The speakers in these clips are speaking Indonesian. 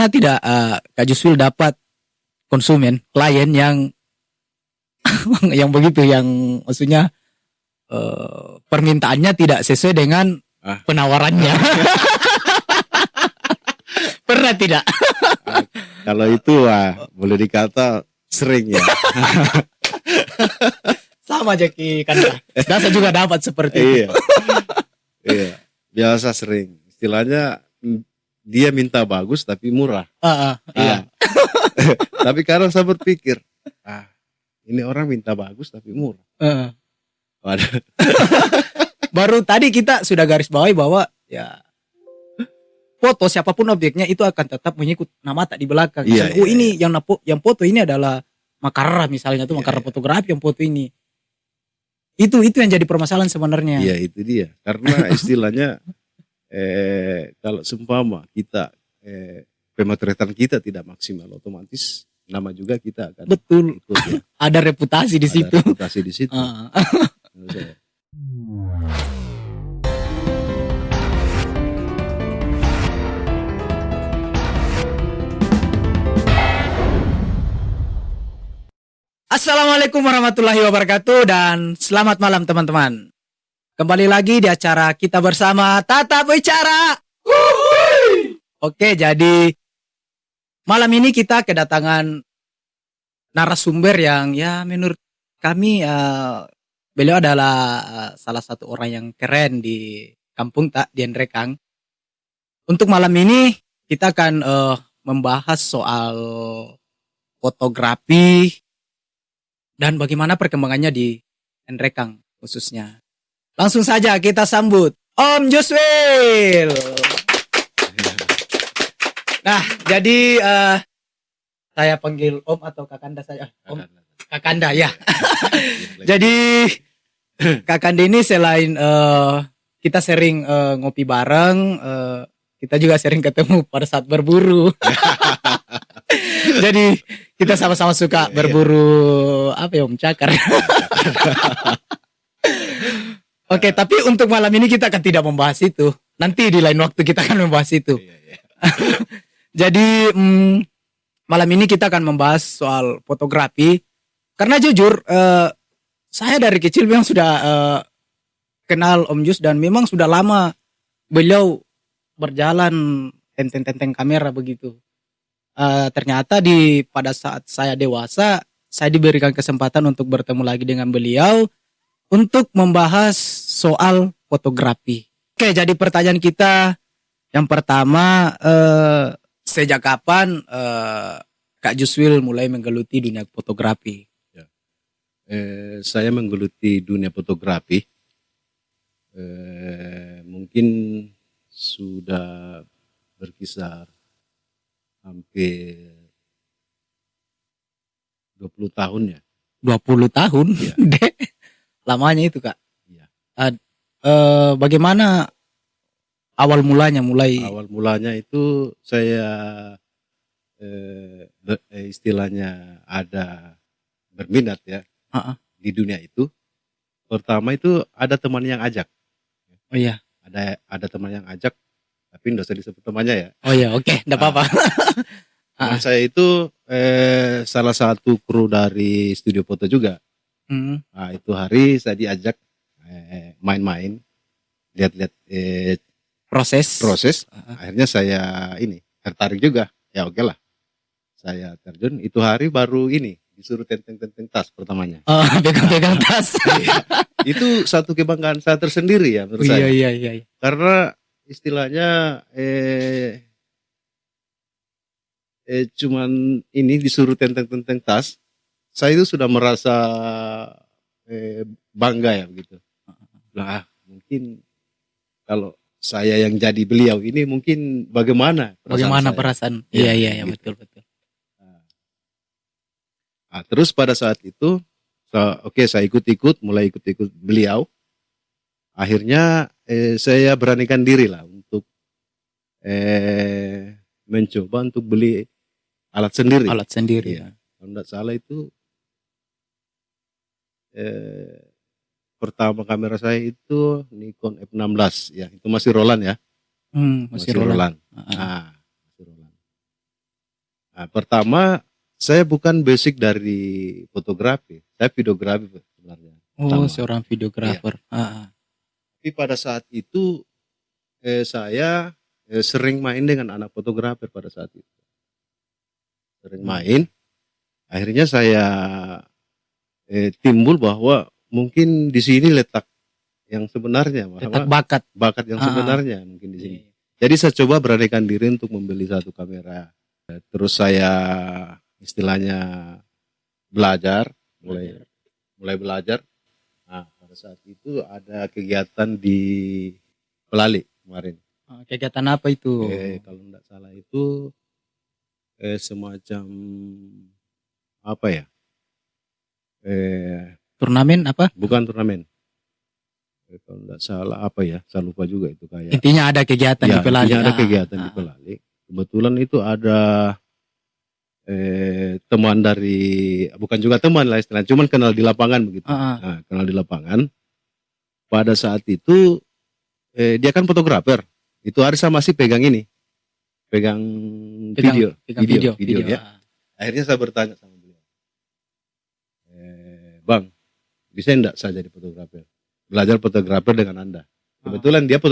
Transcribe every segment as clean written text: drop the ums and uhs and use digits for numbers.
pernah tidak Kak Juswil dapat konsumen, klien yang yang begitu, yang maksudnya permintaannya tidak sesuai dengan penawarannya? Pernah tidak? Kalau itu boleh dikata sering ya. Sama Jaki Kanda. Saya juga dapat seperti itu. Iya, biasa sering. Istilahnya dia minta bagus tapi murah. Iya. Tapi kadang saya berpikir, ini orang minta bagus tapi murah. Waduh. Baru tadi kita sudah garis bawahi bahwa ya foto siapapun objeknya itu akan tetap mengikut nama tak di belakang. Ini yang foto ini adalah Makarra misalnya, itu Makarra fotografi yang foto ini. Itu yang jadi permasalahan sebenarnya. Iya, itu dia. Karena istilahnya kalau seumpama kita pemotretan kita tidak maksimal, otomatis nama juga kita akan betul ikut, ya. Ada reputasi di situ. Reputasi di situ. Assalamualaikum warahmatullahi wabarakatuh dan selamat malam teman-teman. Kembali lagi di acara kita bersama Tatap Bicara. Oke, jadi malam ini kita kedatangan narasumber yang ya menurut kami beliau adalah salah satu orang yang keren di kampung tak di Nrekang. Untuk malam ini kita akan membahas soal fotografi dan bagaimana perkembangannya di Nrekang khususnya. Langsung saja kita sambut Om Juswil. Nah, jadi saya panggil Om atau Kakanda saja. Om, Kakanda ya. Jadi Kakanda ini selain kita sering ngopi bareng, kita juga sering ketemu pada saat berburu. Jadi kita sama-sama suka berburu apa ya Om, cakar. Oke, tapi untuk malam ini kita akan tidak membahas itu. Nanti di lain waktu kita akan membahas itu. Jadi malam ini kita akan membahas soal fotografi. Karena jujur saya dari kecil memang sudah kenal Om Jus dan memang sudah lama beliau berjalan tenteng-tenteng kamera begitu. Ternyata pada saat saya dewasa, saya diberikan kesempatan untuk bertemu lagi dengan beliau untuk membahas soal fotografi. Oke, jadi pertanyaan kita yang pertama, sejak kapan Kak Juswil mulai menggeluti dunia fotografi? Ya. Saya menggeluti dunia fotografi mungkin sudah berkisar hampir 20 tahun ya. 20 tahun? Ya. Lamanya itu Kak. Ya. Bagaimana awal mulanya? Awal mulanya itu saya istilahnya ada berminat ya di dunia itu. Pertama itu ada teman yang ajak. Oh iya. Ada teman yang ajak. Tapi tidak usah disebut temannya ya. Oh iya, oke, tidak apa-apa. Teman saya itu salah satu kru dari studio foto juga. Nah, itu hari saya diajak main-main, lihat-lihat proses. Akhirnya saya tertarik juga. Ya oke lah, saya terjun. Itu hari baru disuruh tenteng-tenteng tas pertamanya. Oh, pegang-pegang tas. Itu satu kebanggaan saya tersendiri ya menurut saya. Iya. Karena istilahnya cuman disuruh tenteng-tenteng tas, saya itu sudah merasa bangga ya begitu. Nah, mungkin kalau saya yang jadi beliau ini mungkin bagaimana perasaan? Iya, gitu. betul. Nah, terus pada saat itu saya mulai ikut beliau. Akhirnya saya beranikan diri lah untuk mencoba untuk beli alat sendiri. Ya. Kalau tidak salah itu pertama kamera saya itu Nikon F16 ya, itu masih Roland ya. Masih Roland. Masih Roland. Nah, pertama saya bukan basic dari fotografi, saya videografi sebenarnya. Oh, Pertama. seorang videografer. Iya. Tapi pada saat itu saya sering main dengan anak fotografer pada saat itu. Sering main. Akhirnya saya timbul bahwa mungkin di sini letak yang sebenarnya, Letak bakat. bakat yang sebenarnya mungkin di sini. Jadi saya coba beranikan diri untuk membeli satu kamera. Terus saya istilahnya belajar, mulai belajar. Nah, pada saat itu ada kegiatan di Pelali kemarin. Kegiatan apa itu? Kalau tidak salah itu semacam apa ya? Turnamen apa? Bukan turnamen. Kalau tidak salah apa ya? Saya lupa juga itu kayak. Intinya ada kegiatan di Pelali. Intinya ada kegiatan di Pelali. Kebetulan itu ada teman dari, bukan juga teman lah istilahnya, cuman kenal di lapangan begitu. Nah, kenal di lapangan. Pada saat itu dia kan fotografer. Itu hari saya masih pegang ini, pegang video ya. Akhirnya saya bertanya sama beliau, Bang, bisa enggak saya jadi fotografer? Belajar fotografer dengan Anda. Kebetulan dia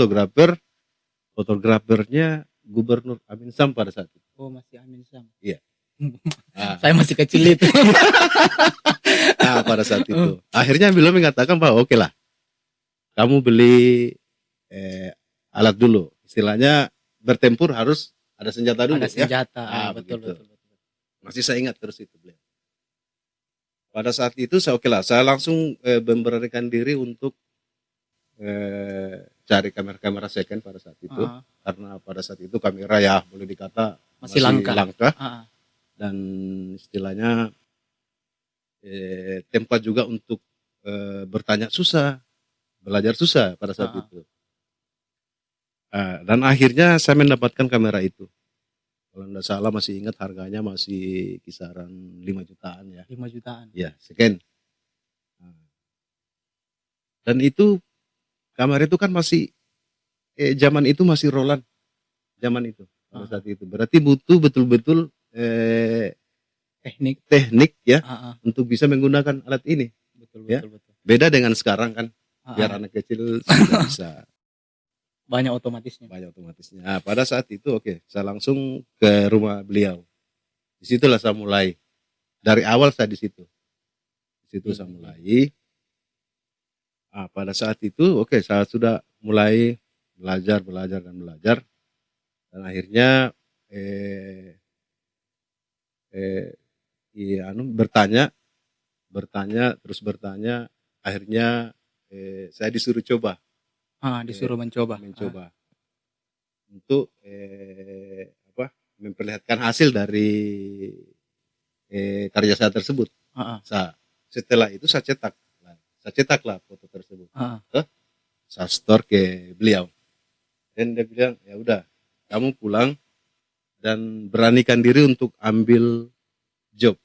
fotografernya Gubernur Amin Sam pada saat itu. Oh, masih Amin Sam. Iya. Saya masih kecil itu. Nah, pada saat itu akhirnya beliau mengatakan bahwa oke lah, kamu beli alat dulu. Istilahnya bertempur harus ada senjata dulu. Ada senjata, ya? betul. Masih saya ingat terus itu beliau. Pada saat itu saya oke lah, saya langsung memberanikan diri untuk cari kamera-kamera second pada saat itu. Karena pada saat itu kamera ya boleh dikata masih langka. Dan istilahnya tempat juga untuk bertanya susah, belajar susah pada saat itu. Dan akhirnya saya mendapatkan kamera itu. Kalau tidak salah masih ingat harganya masih kisaran 5 jutaan ya. 5 jutaan. Ya, sekian. Dan itu kamera itu kan masih zaman itu masih Roland. Zaman itu pada saat itu. Berarti butuh betul-betul teknik ya untuk bisa menggunakan alat ini. Betul. Beda dengan sekarang kan. Biar anak kecil sudah bisa. Banyak otomatisnya. Nah, pada saat itu saya langsung ke rumah beliau. Disitulah saya mulai. Dari awal saya di situ. Saya mulai. Nah, pada saat itu saya sudah mulai belajar. Dan akhirnya bertanya, akhirnya saya disuruh coba. Disuruh mencoba untuk memperlihatkan hasil dari karya saya tersebut. Setelah itu saya cetaklah foto tersebut. Saya store ke beliau. Dan dia bilang, ya udah, kamu pulang dan beranikan diri untuk ambil job.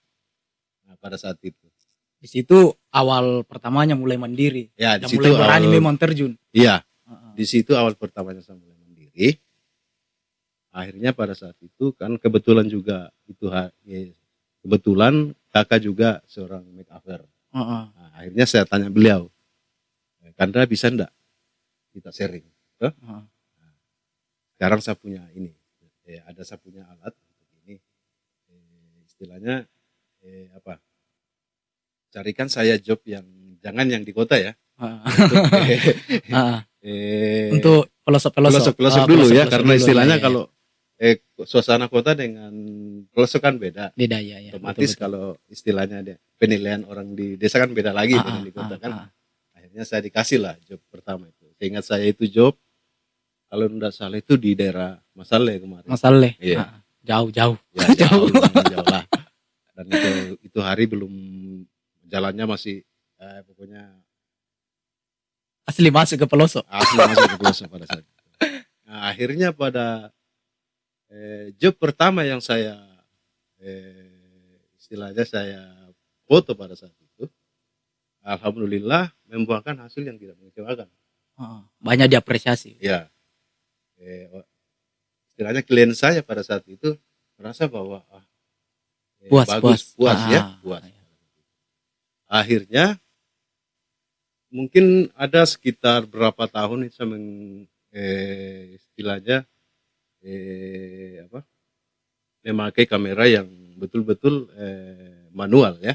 Nah, pada saat itu. Di situ awal pertamanya mulai mandiri. Ya, di situ mulai berani memang terjun. Iya. Di situ awal pertamanya saya mulai mandiri. Akhirnya pada saat itu kan kebetulan juga kebetulan kakak juga seorang makeover. Nah, akhirnya saya tanya beliau, Kandra bisa enggak kita sharing? Nah, sekarang saya punya ini, saya punya alat untuk ini, istilahnya carikan saya job yang jangan yang di kota ya. Untuk pelosok dulu ya, karena istilahnya kalau suasana kota dengan pelosok kan beda ya. Otomatis betul. Kalau istilahnya penilaian orang di desa kan beda lagi dengan di kota kan. Akhirnya saya dikasih lah job pertama itu. Seingat saya itu job kalau tidak salah itu di daerah Masale kemarin. Masale. Iya. Jauh. Ya, jauh lah. Dan itu hari belum jalannya masih pokoknya asli masuk ke pelosok. Pada saat itu. Nah, akhirnya pada job pertama yang saya istilahnya saya foto pada saat itu, alhamdulillah membuahkan hasil yang tidak mengecewakan. Banyak diapresiasi. Ya, istilahnya klien saya pada saat itu merasa bahwa puas ya, puas. Akhirnya mungkin ada sekitar berapa tahun itu saya istilahnya memakai kamera yang betul-betul manual ya.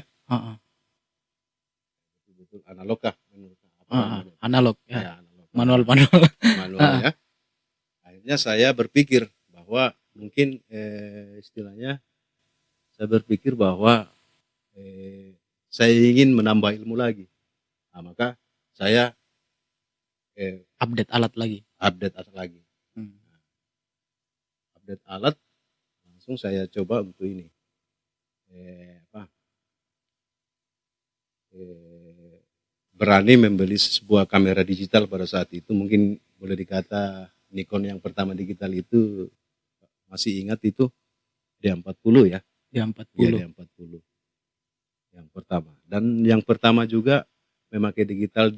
Betul-betul analog kah? Analog ya. Analog. Manual ya. Akhirnya saya berpikir bahwa mungkin istilahnya saya berpikir bahwa saya ingin menambah ilmu lagi. Nah, maka saya update alat lagi. Update alat, langsung saya coba untuk ini. Berani membeli sebuah kamera digital pada saat itu, mungkin boleh dikata Nikon yang pertama digital itu, masih ingat itu D40 ya. D40. Ya, D40. Yang pertama. Dan yang pertama juga memakai digital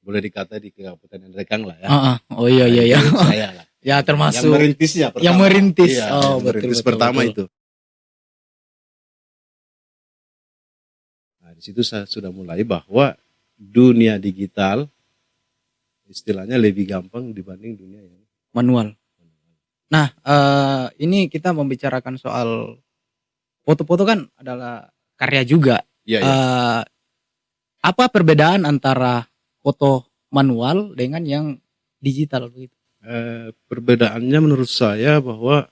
boleh dikata di Kabupaten Rekang lah ya. Oh iya. Saya lah. Ya termasuk yang merintisnya pertama. Yang merintis. Iya, betul, pertama betul. Itu. Nah, di situ saya sudah mulai bahwa dunia digital istilahnya lebih gampang dibanding dunia yang manual. Nah, ini kita membicarakan soal foto-foto kan adalah karya juga. Iya. Apa perbedaan antara foto manual dengan yang digital begitu? Perbedaannya menurut saya bahwa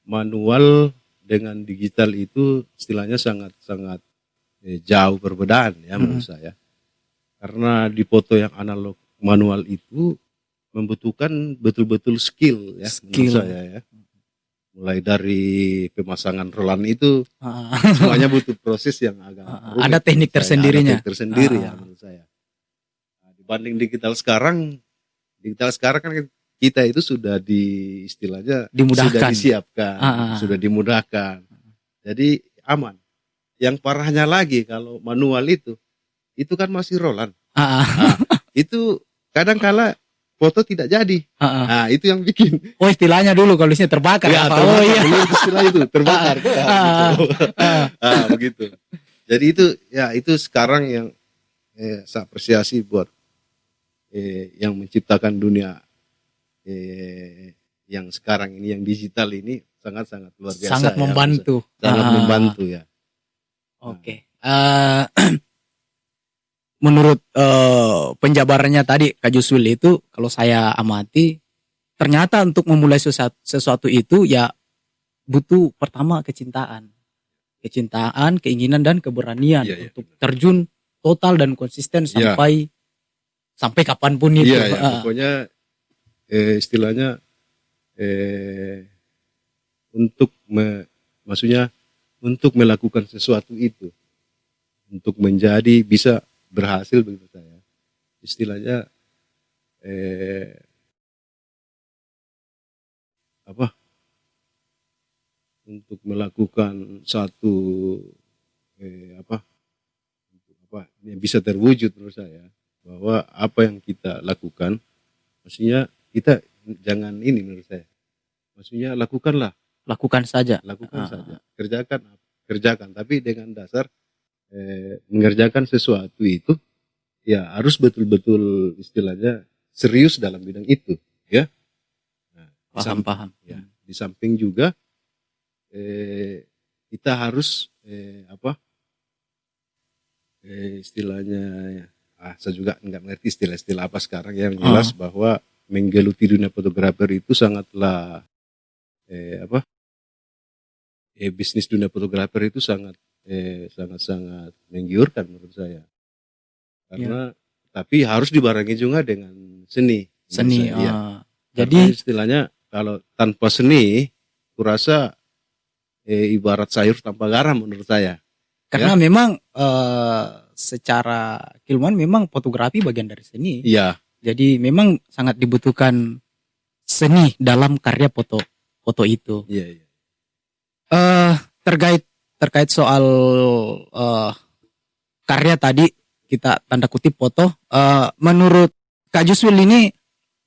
manual dengan digital itu istilahnya sangat jauh perbedaan ya menurut saya. Karena di foto yang analog manual itu membutuhkan betul-betul skill ya menurut saya ya. Mulai dari pemasangan rolan itu semuanya butuh proses yang agak rumit. Ada teknik tersendirinya. Ada teknik tersendiri ya menurut saya. Nah, dibanding digital sekarang kan kita itu sudah istilahnya dimudahkan. Sudah disiapkan, sudah dimudahkan. Jadi aman. Yang parahnya lagi kalau manual itu kan masih rolan. Itu kadang-kala foto tidak jadi. Nah, itu yang bikin. Oh, istilahnya dulu kalau isinya terbakar. Ya, terbakar. Iya. Dulu istilah itu terbakar. Begitu. Jadi itu sekarang yang saya apresiasi buat yang menciptakan dunia yang sekarang ini, yang digital ini sangat-sangat luar biasa. Sangat membantu. Sangat membantu ya. Oke. Menurut penjabarannya tadi Kak Juswil itu, kalau saya amati, ternyata untuk memulai sesuatu itu ya butuh pertama kecintaan, keinginan dan keberanian untuk terjun total dan konsisten sampai kapanpun itu. Pokoknya istilahnya maksudnya untuk melakukan sesuatu itu, untuk menjadi bisa berhasil begitu saya. Istilahnya untuk melakukan satu yang bisa terwujud menurut saya, bahwa apa yang kita lakukan, maksudnya kita jangan ini menurut saya. Maksudnya lakukan saja, kerjakan, tapi dengan dasar mengerjakan sesuatu itu ya harus betul-betul istilahnya serius dalam bidang itu ya. Nah, paham. Ya, di samping juga kita harus istilahnya saya juga nggak mengerti istilah apa sekarang ya, yang jelas bahwa menggeluti dunia fotografer itu sangatlah bisnis dunia fotografer itu sangat menggiurkan menurut saya, karena tapi harus dibarengi juga dengan seni. Ya. Jadi istilahnya kalau tanpa seni, kurasa ibarat sayur tanpa garam menurut saya. Karena memang secara keilmuan memang fotografi bagian dari seni. Iya. Jadi memang sangat dibutuhkan seni dalam karya foto itu. Iya. Terkait soal karya tadi, kita tanda kutip foto, menurut Kak Juswil ini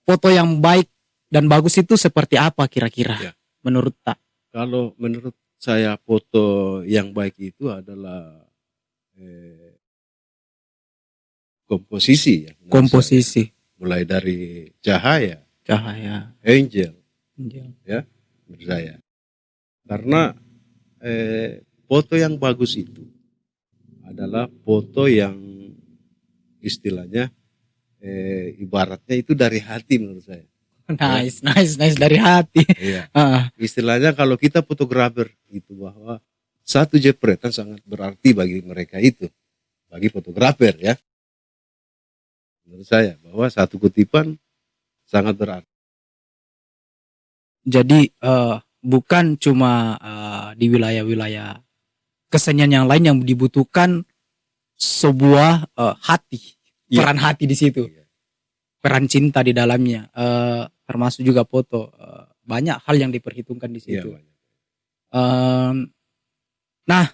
foto yang baik dan bagus itu seperti apa kira-kira? Ya. Menurut Tak? Kalau menurut saya foto yang baik itu adalah komposisi ya. Komposisi. Mulai dari cahaya, angel, ya menurut saya. Karena foto yang bagus itu adalah foto yang istilahnya ibaratnya itu dari hati menurut saya. Nice dari hati. Iya. Istilahnya kalau kita fotografer itu bahwa satu jepretan sangat berarti bagi mereka itu, bagi fotografer ya. Menurut saya bahwa satu kutipan sangat berarti. Jadi bukan cuma di wilayah-wilayah kesenian yang lain yang dibutuhkan sebuah hati, peran hati di situ, peran cinta di dalamnya, termasuk juga foto. Banyak hal yang diperhitungkan di situ. Nah,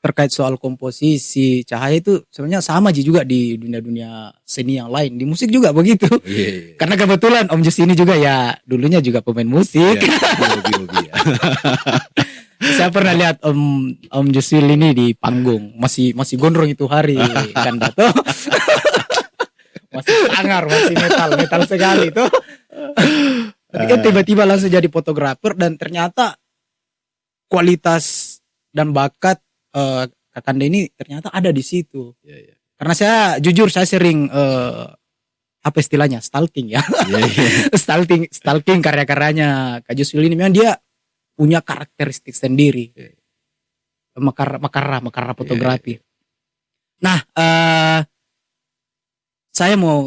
terkait soal komposisi cahaya itu sebenarnya sama juga di dunia-dunia seni yang lain, di musik juga begitu. Karena kebetulan Om Jus ini juga ya dulunya juga pemain musik. Saya pernah lihat Om Jusil ini di panggung, masih gondrong itu hari kan Dato. Masih sangar, masih metal sekali tuh. Ketika tiba-tiba langsung jadi fotografer dan ternyata kualitas dan bakat Kakanda ini ternyata ada di situ. Karena saya jujur saya sering apa istilahnya stalking ya. Stalking karya-karyanya Kak Jusil ini, memang dia punya karakteristik sendiri. Makara fotografi. Nah, saya mau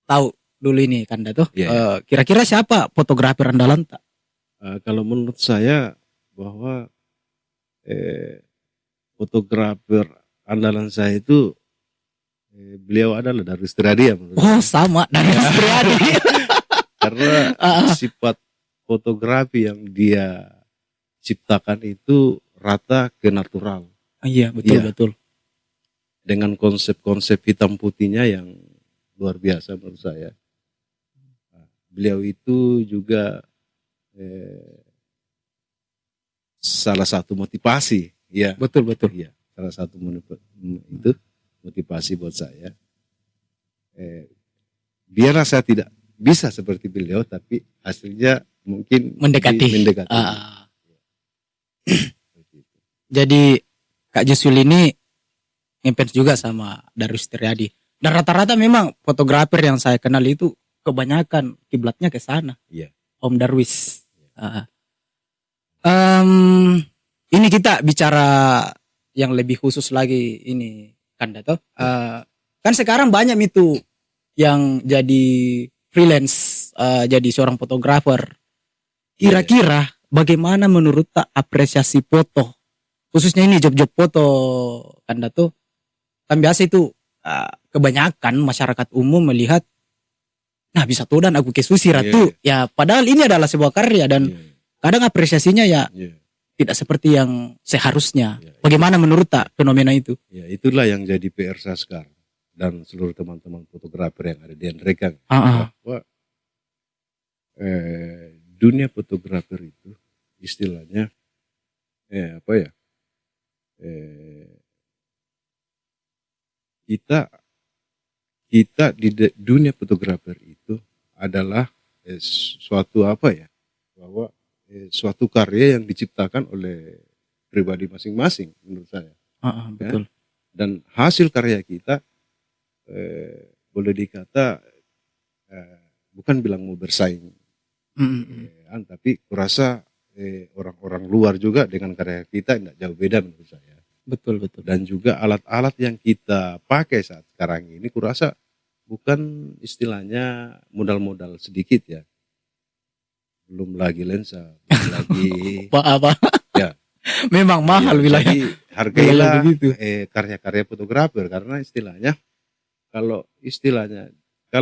tahu dulu ini Kanda tuh, kira-kira siapa fotografer andalan tak? Kalau menurut saya bahwa fotografer andalan saya itu beliau adalah Darwis Triadi ya. Oh sama Darwis Triadi. Karena sifat fotografi yang dia ciptakan itu rata ke natural. Iya betul. Dengan konsep-konsep hitam putihnya yang luar biasa menurut saya. Beliau itu juga salah satu motivasi, ya. Betul. Ya, salah satu itu motivasi buat saya. Biarlah saya tidak bisa seperti beliau, tapi hasilnya mungkin mendekati. Ya. Jadi Kak Jusil ini ngefans juga sama Darwis Triadi. Dan rata-rata memang fotografer yang saya kenal itu kebanyakan kiblatnya ke sana. Om Darwis. Ini kita bicara yang lebih khusus lagi ini Kanda toh. Kan sekarang banyak itu yang jadi freelance, jadi seorang fotografer. Kira-kira bagaimana menurut tak apresiasi foto? Khususnya ini job-job foto Kanda tuh. Kan biasa itu kebanyakan masyarakat umum melihat, nah bisa tuh dan aku ke susi ratu. Ya padahal ini adalah sebuah karya dan kadang apresiasinya ya tidak seperti yang seharusnya. Bagaimana menurut tak fenomena itu? Ya itulah yang jadi PR saya sekarang dan seluruh teman-teman fotografer yang ada di Andreka. Bahwa dunia fotografer itu istilahnya kita di dunia fotografer itu adalah suatu bahwa suatu karya yang diciptakan oleh pribadi masing-masing menurut saya. Betul. Dan hasil karya kita boleh dikata bukan bilang mau bersaing, tapi kurasa orang-orang luar juga dengan karya kita tidak jauh beda menurut saya. Betul. Dan juga alat-alat yang kita pakai saat sekarang ini kurasa bukan istilahnya modal-modal sedikit ya. Belum lagi lensa, belum lagi apa? Ya. Memang mahal wilayah. Jadi hargailah karya-karya fotografer karena kalau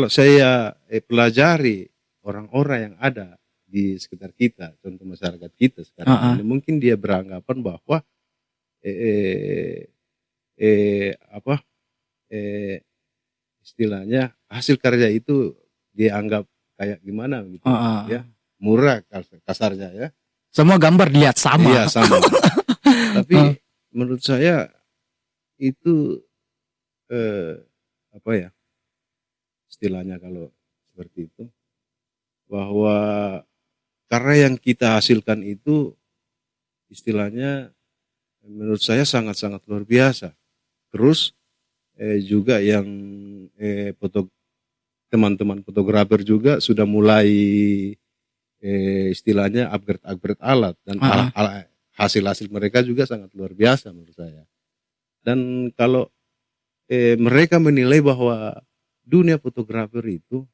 saya pelajari orang-orang yang ada di sekitar kita, contoh masyarakat kita sekarang ini, mungkin dia beranggapan bahwa istilahnya hasil karya itu dianggap kayak gimana gitu ya, murah kasarnya ya. Semua gambar lihat sama. Iya sama. Tapi menurut saya itu apa ya istilahnya kalau seperti itu, bahwa karena yang kita hasilkan itu istilahnya menurut saya sangat-sangat luar biasa. Terus juga yang teman-teman fotografer juga sudah mulai istilahnya upgrade alat dan hasil-hasil mereka juga sangat luar biasa menurut saya. Dan kalau mereka menilai bahwa dunia fotografer itu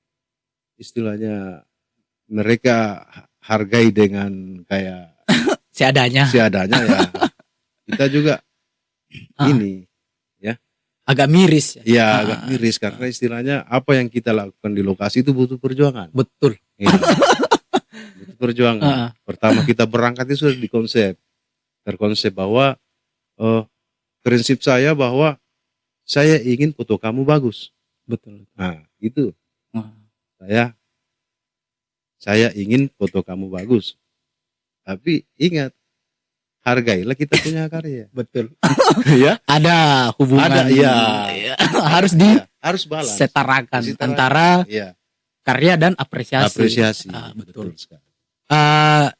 istilahnya mereka hargai dengan kayak seadanya ya. Kita juga ini ya agak miris ya. Ya agak miris karena istilahnya apa yang kita lakukan di lokasi itu butuh perjuangan. Betul. Ya. Butuh perjuangan. Pertama kita berangkat itu sudah terkonsep bahwa prinsip saya bahwa saya ingin foto kamu bagus. Betul. Nah itu saya ingin foto kamu bagus. Tapi ingat, hargailah kita punya karya. Betul. Ya. Ada hubungan. Harus balance. Setarakan antara karya dan apresiasi. Betul.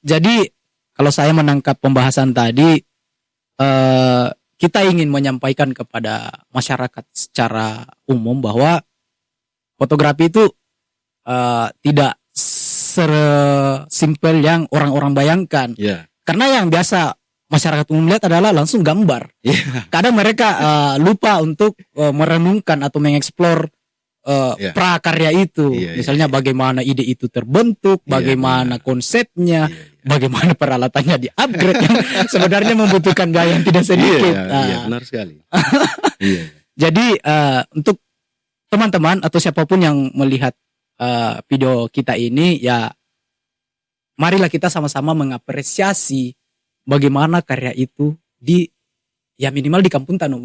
Jadi kalau saya menangkap pembahasan tadi, kita ingin menyampaikan kepada masyarakat secara umum bahwa fotografi itu tidak sesimpel yang orang-orang bayangkan. Karena yang biasa masyarakat umum lihat adalah langsung gambar. Kadang mereka lupa untuk merenungkan atau mengeksplor prakarya itu. Misalnya bagaimana ide itu terbentuk, bagaimana konsepnya, bagaimana peralatannya di-upgrade yang sebenarnya membutuhkan biaya yang tidak sedikit. Benar sekali. Jadi untuk teman-teman atau siapapun yang melihat video kita ini, ya marilah kita sama-sama mengapresiasi bagaimana karya itu ya minimal di kampung tamu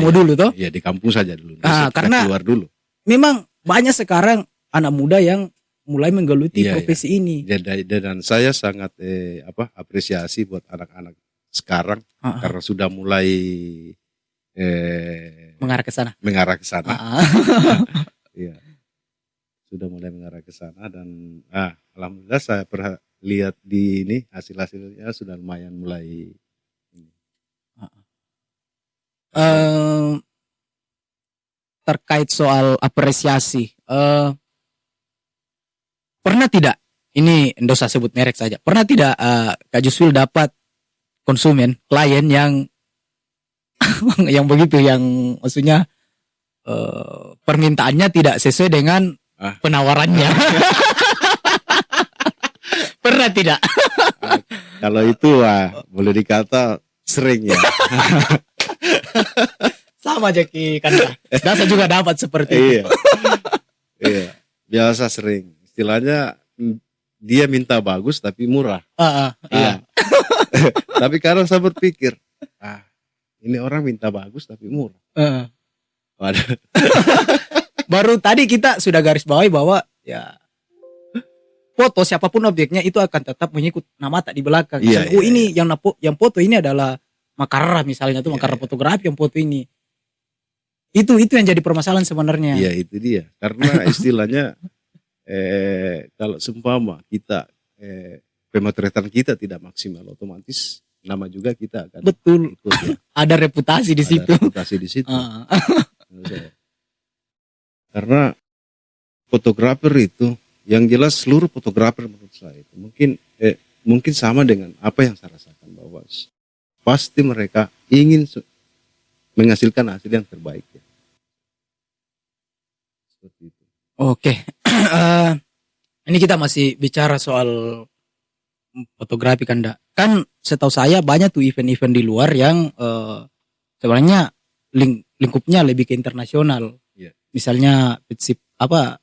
dulu toh. Iya, di kampung saja dulu. Karena keluar dulu. Memang banyak sekarang anak muda yang mulai menggeluti profesi ini. Dan saya sangat apresiasi buat anak-anak sekarang karena sudah mulai mengarah ke sana. Iya. Sudah mulai mengarah ke sana dan alhamdulillah saya lihat di ini hasil-hasilnya sudah lumayan mulai. Terkait soal apresiasi, pernah tidak, ini enggak usah sebut merek saja, pernah tidak Kak Juswil dapat konsumen, klien yang yang begitu, yang maksudnya permintaannya tidak sesuai dengan penawarannya? Pernah tidak? Kalau itu boleh dikata sering ya. Sama Jaki kan. Dan saya juga dapat seperti itu. Iya. Biasa sering. Istilahnya dia minta bagus tapi murah. Iya. Tapi kadang saya berpikir, ini orang minta bagus tapi murah. Baru tadi kita sudah garis bawahi bahwa ya foto siapapun objeknya itu akan tetap mengikut nama tak di belakang. Ini yang foto ini adalah Makarra misalnya tuh, Makarra fotografi yang foto ini. Itu yang jadi permasalahan sebenarnya. Iya, itu dia. Karena istilahnya kalau seumpama kita pemotretan kita tidak maksimal, otomatis nama juga kita akan betul ikut, ya. Ada reputasi di situ. Karena fotografer itu yang jelas seluruh fotografer menurut saya itu mungkin sama dengan apa yang saya rasakan, bahwa pasti mereka ingin menghasilkan hasil yang terbaik ya. Seperti itu. Oke. Ini kita masih bicara soal fotografi kan, kan setahu saya banyak tuh event-event di luar yang sebenarnya lingkupnya lebih ke internasional. Misalnya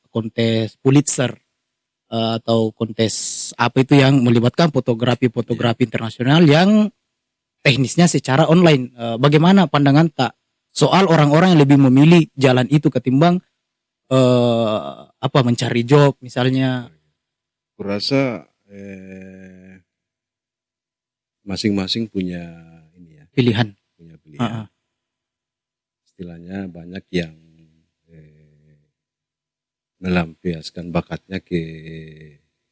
kontes Pulitzer atau kontes apa itu yang melibatkan fotografi internasional yang teknisnya secara online. Bagaimana pandangan tak soal orang-orang yang lebih memilih jalan itu ketimbang mencari job misalnya? Kurasa masing-masing punya ini ya, pilihan. Punya pilihan. Istilahnya banyak yang melampiaskan bakatnya ke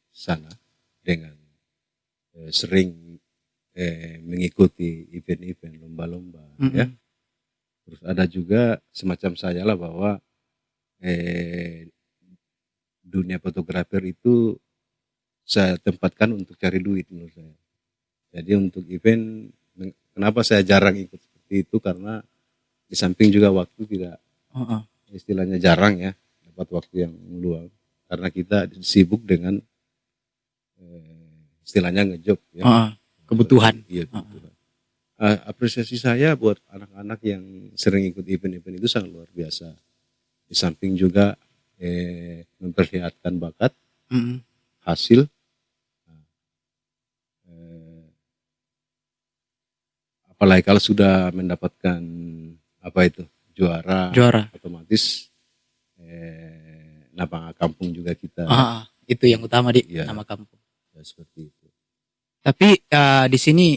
sana dengan sering mengikuti event-event lomba-lomba ya. Terus ada juga semacam saya lah bahwa dunia fotografer itu saya tempatkan untuk cari duit menurut saya. Jadi untuk event, kenapa saya jarang ikut seperti itu, karena di samping juga waktu tidak istilahnya jarang ya, dapat waktu yang luang karena kita sibuk dengan istilahnya ngejob ya. Kebutuhan. Iya, kebutuhan. Apresiasi saya buat anak-anak yang sering ikut event-event itu sangat luar biasa. Di samping juga memperlihatkan bakat, hasil, apalagi kalau sudah mendapatkan juara, otomatis nama kampung juga kita. Itu yang utama nama kampung. Ya, seperti itu. Tapi di sini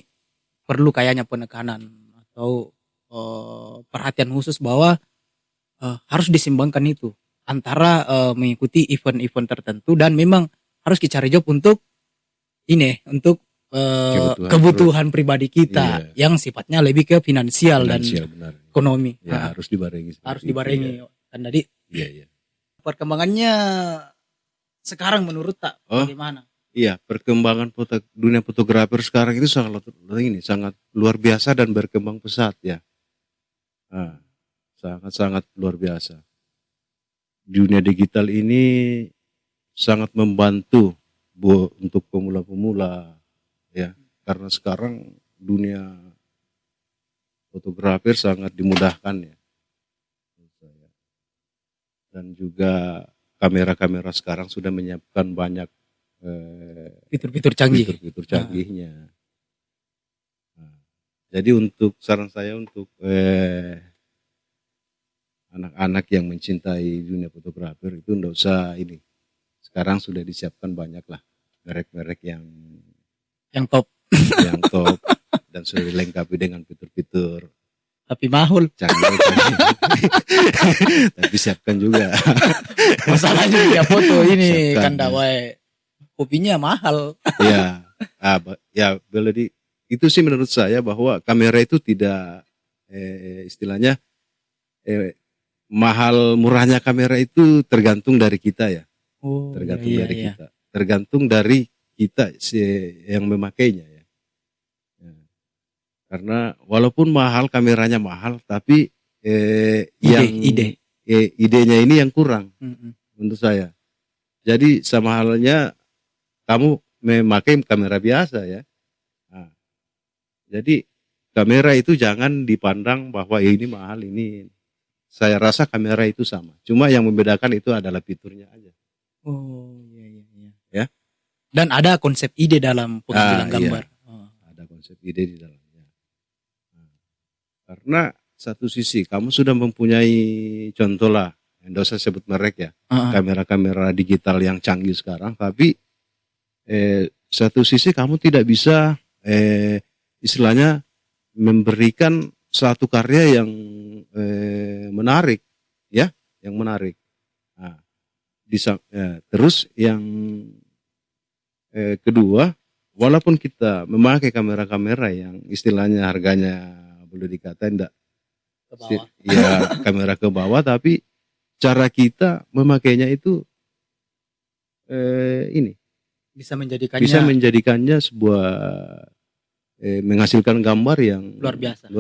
perlu kayaknya penekanan atau perhatian khusus bahwa harus disimbangkan itu antara mengikuti event-event tertentu dan memang harus dicari job untuk kebutuhan pribadi kita yang sifatnya lebih ke finansial dan benar. Ekonomi. Ya, harus dibarengi. Harus dibarengi. Kan tadi. Iya. Perkembangannya sekarang menurut bagaimana? Iya, perkembangan dunia fotografer sekarang itu sangat luar biasa dan berkembang pesat ya. Sangat luar biasa. Dunia digital ini sangat membantu untuk pemula-pemula ya, karena sekarang dunia fotografer sangat dimudahkan ya. Dan juga kamera-kamera sekarang sudah menyiapkan banyak fitur-fitur canggih. Fitur-fitur canggihnya. Jadi untuk saran saya untuk anak-anak yang mencintai dunia fotografer itu enggak usah ini. Sekarang sudah disiapkan banyak lah merek-merek yang top. Yang top dan sudah dilengkapi dengan fitur-fitur. Tapi mahal. Canggih. Tapi siapkan juga. Masalahnya dia foto ini kan dawai kopinya mahal. Iya. Itu sih menurut saya bahwa kamera itu tidak istilahnya mahal murahnya kamera itu tergantung dari kita ya. Tergantung dari kita. Tergantung dari kita yang memakainya ya. Karena walaupun mahal, kameranya mahal, tapi idenya ini yang kurang menurut saya. Jadi sama halnya kamu memakai kamera biasa ya. Jadi kamera itu jangan dipandang bahwa ini mahal, ini. Saya rasa kamera itu sama. Cuma yang membedakan itu adalah fiturnya aja. Iya. Ya. Dan ada konsep ide dalam pengambilan gambar. Iya. Ada konsep ide di dalamnya. Karena satu sisi kamu sudah mempunyai contoh lah, enggak usah sebut merek ya, kamera-kamera digital yang canggih sekarang, tapi satu sisi kamu tidak bisa istilahnya memberikan suatu karya yang menarik, ya, yang menarik. Nah, terus yang kedua, walaupun kita memakai kamera-kamera yang istilahnya harganya boleh dikata enggak kamera ke bawah, tapi cara kita memakainya itu ini bisa menjadikannya sebuah menghasilkan gambar yang luar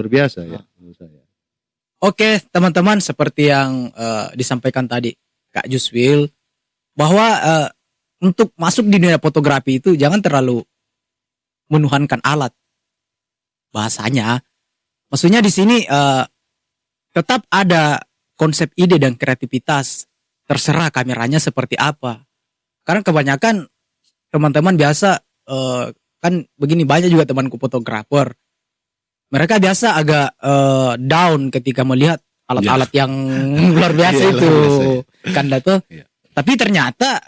biasa ya menurut saya. Oke teman-teman, seperti yang disampaikan tadi Kak Juswil, bahwa untuk masuk di dunia fotografi itu jangan terlalu menuhankan alat bahasanya. Maksudnya di sini tetap ada konsep ide dan kreativitas, terserah kameranya seperti apa. Karena kebanyakan teman-teman biasa kan begini, banyak juga temanku fotografer. Mereka biasa agak down ketika melihat alat-alat yang luar biasa itu, kan tuh. Tapi ternyata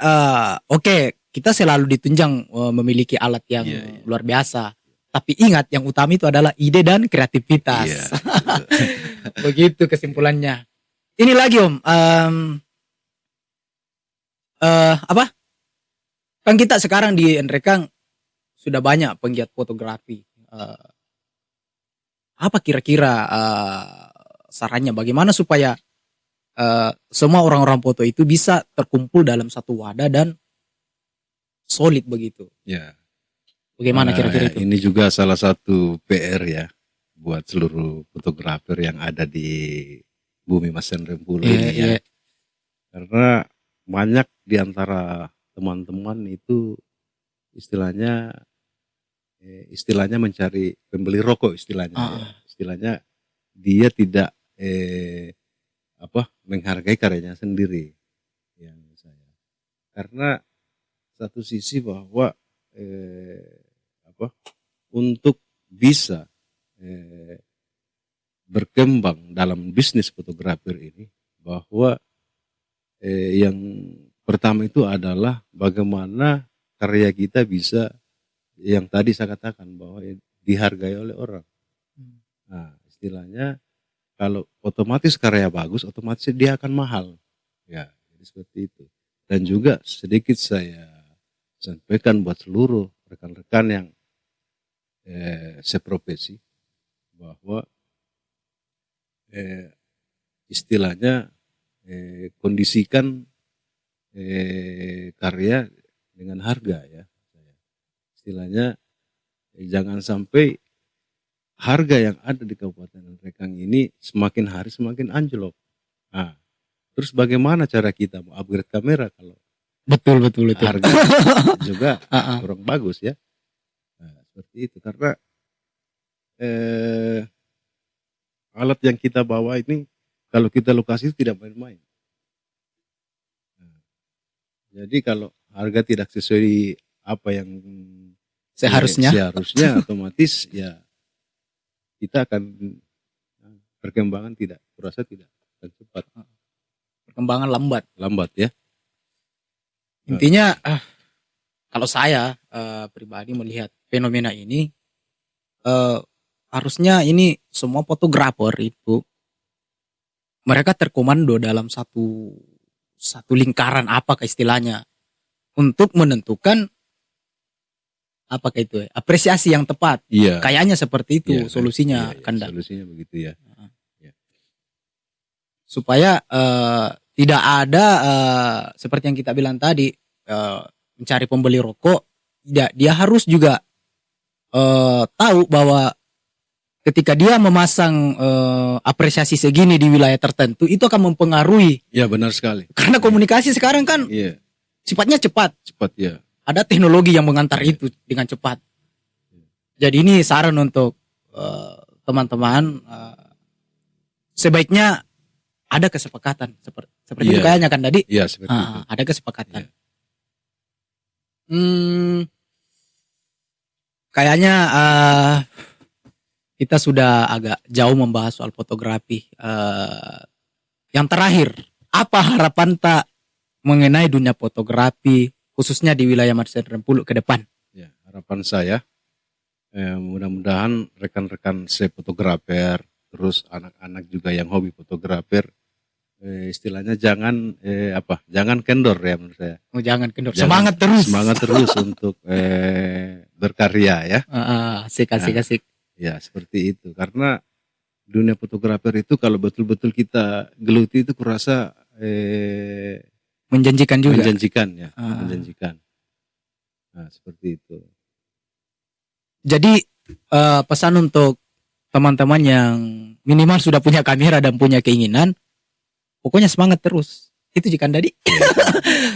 kita selalu ditunjang memiliki alat yang luar biasa. Tapi ingat, yang utama itu adalah ide dan kreativitas. Begitu kesimpulannya. Ini lagi Om, apa? Kan kita sekarang di Nrekang sudah banyak penggiat fotografi. Apa kira-kira sarannya bagaimana supaya semua orang-orang foto itu bisa terkumpul dalam satu wadah dan solid begitu? Ya. Bagaimana kira-kira itu? Ini juga salah satu PR ya buat seluruh fotografer yang ada di bumi Mas Rempulu ini ya. Karena banyak di antara teman-teman itu istilahnya mencari pembeli rokok istilahnya. Ya. Istilahnya dia tidak menghargai karyanya sendiri yang saya. Karena satu sisi bahwa untuk bisa berkembang dalam bisnis fotografer ini, bahwa yang pertama itu adalah bagaimana karya kita bisa, yang tadi saya katakan bahwa dihargai oleh orang. Nah, istilahnya kalau otomatis karya bagus, otomatis dia akan mahal. Ya, jadi seperti itu. Dan juga sedikit saya sampaikan buat seluruh rekan-rekan yang seprofesi, bahwa istilahnya kondisikan karya dengan harga ya. Istilahnya jangan sampai harga yang ada di Kabupaten Nrekang ini semakin hari semakin anjlok. Nah, terus bagaimana cara kita mau upgrade kamera kalau betul. harga juga kurang bagus ya. Nah, seperti itu karena alat yang kita bawa ini kalau kita lokasi tidak main-main. Nah, jadi kalau harga tidak sesuai apa yang seharusnya otomatis ya kita akan perkembangan kurasa tidak akan cepat. Perkembangan lambat ya. Intinya kalau saya pribadi melihat fenomena ini, harusnya ini semua fotografer itu mereka terkomando dalam satu lingkaran istilahnya untuk menentukan apakah itu apresiasi yang tepat. Iya. Kayaknya seperti itu solusinya, Kanda. Solusinya begitu ya. Supaya tidak ada seperti yang kita bilang tadi, mencari pembeli rokok, dia harus juga tahu bahwa ketika dia memasang apresiasi segini di wilayah tertentu itu akan mempengaruhi. Ya, benar sekali. Karena komunikasi sekarang kan sifatnya cepat ya. Ada teknologi yang mengantar itu dengan cepat. Jadi ini saran untuk teman-teman, sebaiknya ada kesepakatan seperti itu kayaknya kan tadi. Iya, seperti itu. Ada kesepakatan. Kayaknya kita sudah agak jauh membahas soal fotografi. Yang terakhir, apa harapan tak mengenai dunia fotografi khususnya di wilayah Mas Rempulu ke depan? Ya, harapan saya mudah-mudahan rekan-rekan fotografer, terus anak-anak juga yang hobi fotografer, istilahnya jangan kendor ya menurut saya. Jangan kendor, semangat terus untuk berkarya ya. Asik. Ya, seperti itu. Karena dunia fotografer itu kalau betul-betul kita geluti itu kurasa menjanjikan juga. Menjanjikan. Nah, seperti itu. Jadi pesan untuk teman-teman yang minimal sudah punya kamera dan punya keinginan, pokoknya semangat terus. Itu jika tadi.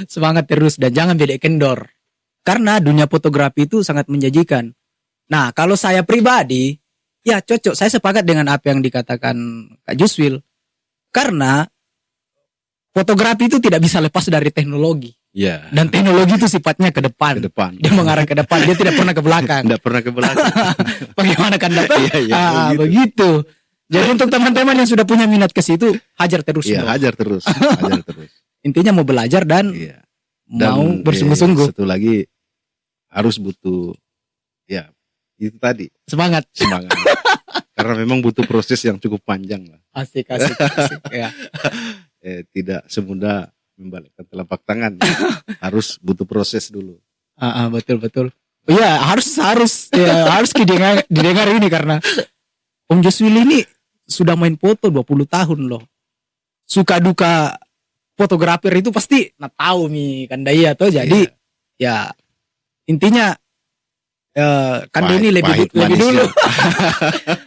Semangat terus dan jangan beda kendor. Karena dunia fotografi itu sangat menjanjikan. Nah, kalau saya pribadi, ya cocok. Saya sepakat dengan apa yang dikatakan Kak Juswil. Karena fotografi itu tidak bisa lepas dari teknologi. Ya. Dan teknologi itu sifatnya ke depan. Dia mengarah ke depan, dia tidak pernah ke belakang. Bagaimana kan dapat? Begitu. Jadi untuk teman-teman yang sudah punya minat ke situ, hajar terus. Iya, hajar terus. Intinya mau belajar dan mau bersungguh-sungguh. Satu lagi harus butuh ya itu tadi semangat. Karena memang butuh proses yang cukup panjang lah. Asik ya. Tidak semudah membalikkan telapak tangan. Harus butuh proses dulu. Betul. Iya, harus ya, harus didengar ini karena Om Joswil ini sudah main foto 20 tahun loh. Suka duka fotografer itu pasti tahu nih Kanda iya tuh. Jadi ya intinya Kanda ini lebih dulu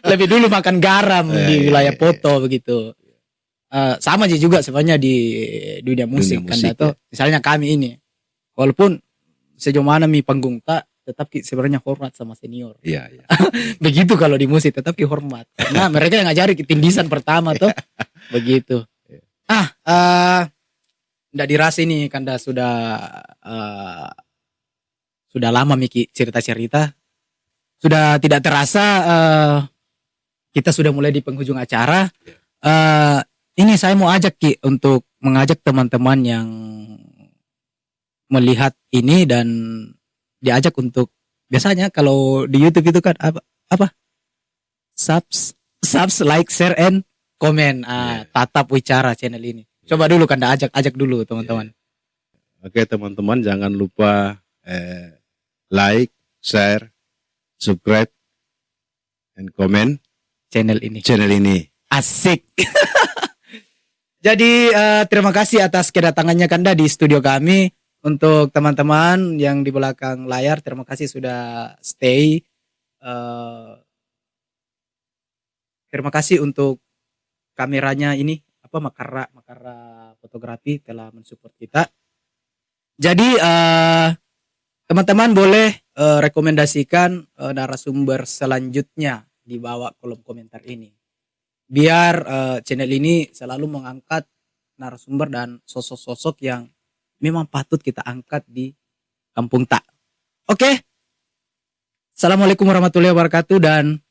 lebih dulu makan garam di wilayah foto begitu. Sama aja juga sebenarnya di dunia musik Kanda tuh. Misalnya kami ini walaupun sejauh mana panggung tak tetap sebenarnya hormat sama senior. Iya. Begitu kalau di musik tetap hormat. Karena mereka yang ngajari tindisan pertama tuh. Begitu. Nggak dirasa ini Kanda sudah lama Miki cerita-cerita. Sudah tidak terasa kita sudah mulai di penghujung acara. Ini saya mau ajak Ki untuk mengajak teman-teman yang melihat ini dan diajak untuk biasanya kalau di YouTube itu kan apa? Subs, like, share, and comment. Tatap Wicara channel ini. Coba dulu Kanda ajak dulu teman-teman. Oke teman-teman, jangan lupa like, share, subscribe, and comment channel ini. Asik. Jadi terima kasih atas kedatangannya Kanda di studio kami. Untuk teman-teman yang di belakang layar, terima kasih sudah stay. Terima kasih untuk kameranya ini Makara Fotografi telah mensupport kita. Jadi teman-teman boleh rekomendasikan narasumber selanjutnya di bawah kolom komentar ini. Biar channel ini selalu mengangkat narasumber dan sosok-sosok yang memang patut kita angkat di Kampung Tak. Oke. Assalamualaikum warahmatullahi wabarakatuh dan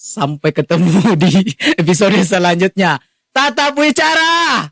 sampai ketemu di episode selanjutnya. Tatap Wicara.